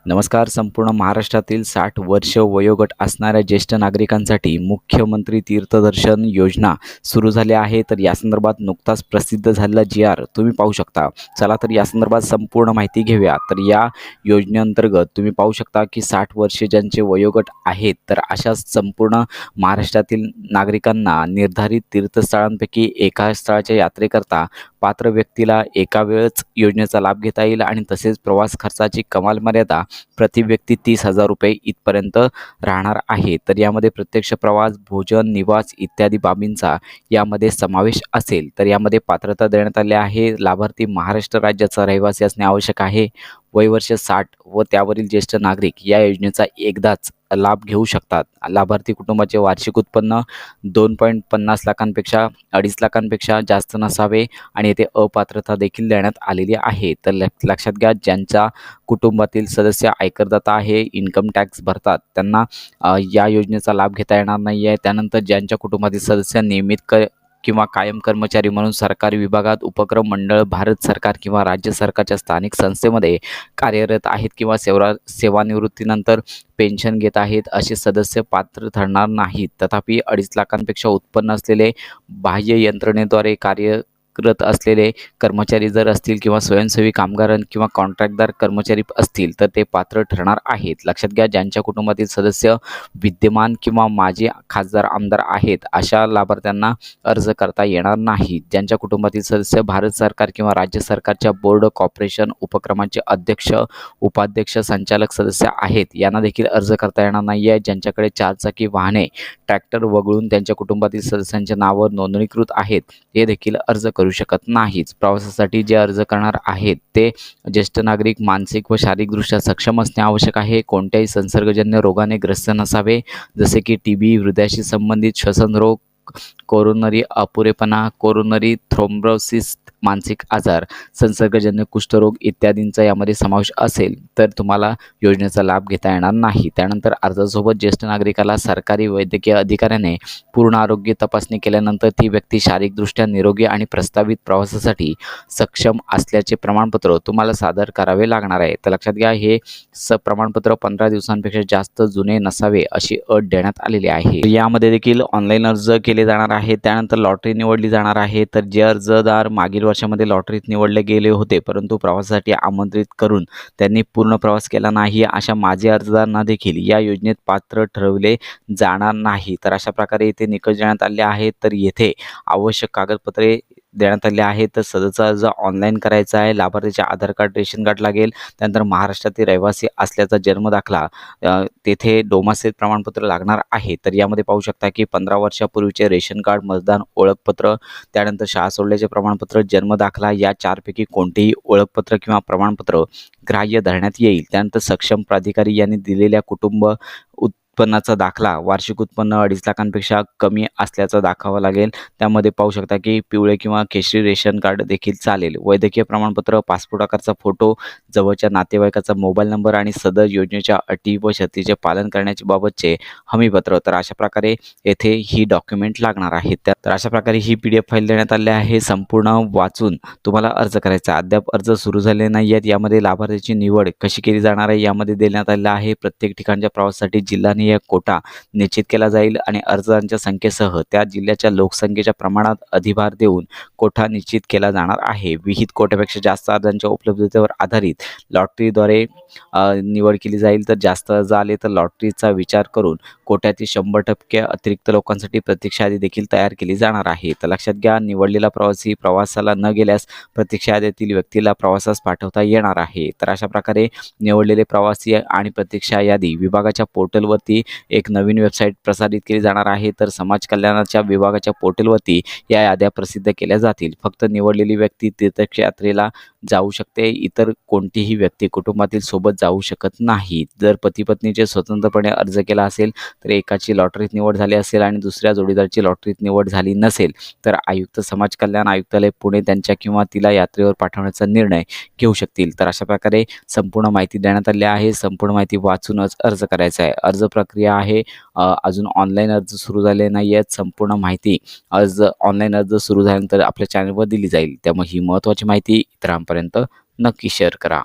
नमस्कार. संपूर्ण महाराष्ट्रातील 60 वर्ष वयोगट असणाऱ्या ज्येष्ठ नागरिकांसाठी मुख्यमंत्री तीर्थदर्शन योजना सुरू झाली आहे. तर या संदर्भात नुकताच प्रसिद्ध झालेला जी.आर तुम्ही पाहू शकता. चला तर या संदर्भात संपूर्ण माहिती घेऊया. तर या योजनेअंतर्गत तुम्ही पाहू शकता की 60 वर्षे ज्यांचे वयोगट आहेत, तर अशा संपूर्ण महाराष्ट्रातील नागरिकांना निर्धारित तीर्थस्थळांपैकी एका स्थळाच्या यात्रेकरता पात्र व्यक्तीला एका वेळच योजनेचा लाभ घेता येईल आणि तसेच प्रवास खर्चाची कमाल मर्यादा प्रति व्यक्ती 30,000 रुपये इथपर्यंत राहणार आहे. तर यामध्ये प्रत्यक्ष प्रवास, भोजन, निवास इत्यादी बाबींचा यामध्ये समावेश असेल. तर यामध्ये पात्रता देण्यात आली आहे. लाभार्थी महाराष्ट्र राज्याचा रहिवासी असणे आवश्यक आहे. वयवर्ष 60 व त्यावरील ज्येष्ठ नागरिक या योजनेचा एकदाच लाभ घेऊ शकतात. लाभार्थी कुटुंबाचे वार्षिक उत्पन्न 2.50 लाखांपेक्षा 2.5 लाखांपेक्षा जास्त नसावे आणि येथे अपात्रता देखील देण्यात आलेली आहे. तर लक्षात घ्या, ज्यांच्या कुटुंबातील सदस्य आयकरदाता आहे, इन्कम टॅक्स भरतात, त्यांना या योजनेचा लाभ घेता येणार नाही आहे. त्यानंतर ज्यांच्या कुटुंबातील सदस्य नियमित किंवा कायम कर्मचारी म्हणून सरकारी विभागात, उपक्रम मंडळ, भारत सरकार किंवा राज्य सरकारच्या स्थानिक संस्थेमध्ये कार्यरत आहेत किंवा सेवानिवृत्तीनंतर पेन्शन घेत आहेत, असे सदस्य पात्र ठरणार नाहीत. तथापि 2.5 लाखांपेक्षा उत्पन्न असलेले, बाह्य यंत्रणेद्वारे कार्यरत असलेले कर्मचारी जर असतील किंवा स्वयंसेवी कामगार किंवा कॉन्ट्रॅक्टदार कर्मचारी असतील तर ते पात्र ठरणार आहेत. लक्षात घ्या, ज्यांच्या कुटुंबातील सदस्य विद्यमान किंवा माजी खासदार, आमदार आहेत, अशा लाभार्थ्यांना अर्ज करता येणार नाही. ज्यांच्या कुटुंबातील सदस्य भारत सरकार किंवा राज्य सरकारच्या बोर्ड, कॉर्पोरेशन, उपक्रमांचे अध्यक्ष, उपाध्यक्ष, संचालक सदस्य आहेत, यांना देखील अर्ज करता येणार नाही आहे. ज्यांच्याकडे 4 चाकी वाहने, ट्रॅक्टर वगळून त्यांच्या कुटुंबातील सदस्यांच्या नावावर नोंदणीकृत आहेत, हे देखील अर्ज करू शकत नाहीत. प्रवासासाठी जे अर्ज करणार आहेत ते ज्येष्ठ नागरिक मानसिक व शारीरिकदृष्ट्या सक्षम असणे आवश्यक आहे. कोणत्याही संसर्गजन्य रोगाने ग्रस्त नसावे, जसे की टीबी, हृदयाशी संबंधित श्वसन रोग, कोरोनरी अपुरेपणा, कोरोनरी थ्रोम्बोसिस, मानसिक आजार, संसर्गजन्य कुष्ठरोग इत्यादींचा यामध्ये समावेश असेल तर तुम्हाला योजनेचा लाभ घेता येणार नाही. त्यानंतर अर्जासोबत ज्येष्ठ नागरिकाला सरकारी वैद्यकीय अधिकाऱ्याने पूर्ण आरोग्य तपासणी केल्यानंतर ती व्यक्ती शारीरिकदृष्ट्या निरोगी आणि प्रस्तावित प्रवासासाठी सक्षम असल्याचे प्रमाणपत्र तुम्हाला सादर करावे लागणार आहे. तर लक्षात घ्या, हे प्रमाणपत्र 15 दिवसांपेक्षा जास्त जुने नसावे अशी अट देण्यात आलेली आहे. यामध्ये देखील ऑनलाईन अर्ज केले जाणार आहे. त्यानंतर लॉटरी निवडली जाणार आहे. तर जे अर्जदार मागील वर्षामध्ये लॉटरीत निवडले गेले होते परंतु प्रवासासाठी आमंत्रित करून त्यांनी पूर्ण प्रवास केला नाही, अशा माजी अर्जदारांना देखील या योजनेत पात्र ठरवले जाणार नाही. तर अशा प्रकारे इथे निकष देण्यात आले आहेत. तर येथे आवश्यक कागदपत्रे देण्यात आले आहे. तर सदरचा अर्ज ऑनलाईन करायचा आहे. लाभार्थीचे आधार कार्ड, रेशन कार्ड लागेल. त्यानंतर महाराष्ट्रातील रहिवासी असल्याचा जन्मदाखला, तेथे डोमासेल प्रमाणपत्र लागणार आहे. तर यामध्ये पाहू शकता की 15 वर्षापूर्वीचे रेशन कार्ड, मतदान ओळखपत्र, त्यानंतर शाळा सोडल्याचे प्रमाणपत्र, जन्मदाखला या 4पैकी कोणतेही ओळखपत्र किंवा प्रमाणपत्र ग्राह्य धरण्यात येईल. त्यानंतर सक्षम प्राधिकारी यांनी दिलेल्या कुटुंब उत्पन्नाचा दाखला, वार्षिक उत्पन्न 2.5 लाखांपेक्षा कमी असल्याचा दाखवावा लागेल. त्यामध्ये पाहू शकता की पिवळे किंवा केशरी रेशन कार्ड देखील चालेल. वैद्यकीय प्रमाणपत्र, पासपोर्ट आकारचा फोटो, जवळच्या नातेवाईकाचा मोबाईल नंबर आणि सदर योजनेच्या अटी व शर्तीचे पालन करण्याच्या बाबतचे हमीपत्र. तर अशा प्रकारे येथे ही डॉक्युमेंट लागणार आहेत. तर अशा प्रकारे ही PDF फाईल देण्यात आली आहे. संपूर्ण वाचून तुम्हाला अर्ज करायचा. अद्याप अर्ज सुरू झाले नाही आहेत. यामध्ये लाभार्थीची निवड कशी केली जाणार आहे यामध्ये देण्यात आलेलं आहे. प्रत्येक ठिकाणच्या प्रवासासाठी जिल्हानिहाय कोटा निश्चित केला जाईल आणि अर्जदारांच्या संख्येसह त्या जिल्ह्याच्या लोकसंख्येच्या प्रमाणात अधिभार देऊन कोटा निश्चित केला जाणार आहे. विहित कोट्यापेक्षा जास्त अर्जांच्या उपलब्धतेवर आधारित लॉटरीद्वारे निवड केली जाईल. तर जास्त अर्ज आले तर लॉटरीचा विचार करून कोट्यातील 100% अतिरिक्त लोकांसाठी प्रतीक्षा यादी देखील तयार केली जाणार आहे. तर लक्षात घ्या, निवडलेला प्रवासी प्रवासाला न गेल्यास प्रतीक्षा यादीतील व्यक्तीला प्रवासास पाठवता येणार आहे. तर अशा प्रकारे निवडलेले प्रवासी आणि प्रतीक्षा यादी विभागाच्या पोर्टलवरती एक नवीन वेबसाईट प्रसारित केली जाणार आहे. तर समाज कल्याणाच्या विभागाच्या पोर्टलवरती या याद्या प्रसिद्ध केल्या जातील. फक्त निवडलेली व्यक्ती तीर्थयात्रेला जाऊ शकते. इतर कोणतीही व्यक्ती कुटुंबातील सोबत जाऊ शकत नाही. जर पती पत्नीचे स्वतंत्रपणे अर्ज केला असेल तर एकाची लॉटरीत निवड झाली असेल आणि दुसऱ्या जोडीदाराची लॉटरीत निवड झाली नसेल तर आयुक्त, समाज कल्याण आयुक्तालय पुणे त्यांच्या किंवा तिला यात्रेवर पाठवण्याचा निर्णय घेऊ शकतील. तर अशा प्रकारे संपूर्ण माहिती देण्यात आली आहे. संपूर्ण माहिती वाचूनच अर्ज करायचा आहे. अर्ज प्रक्रिया आहे, अजून ऑनलाईन अर्ज सुरू झाले नाही आहेत. संपूर्ण माहिती ऑनलाईन अर्ज सुरू झाल्यानंतर आपल्या चॅनलवर दिली जाईल. त्यामुळे ही महत्त्वाची माहिती इतरांपर्यंत नक्की शेअर करा.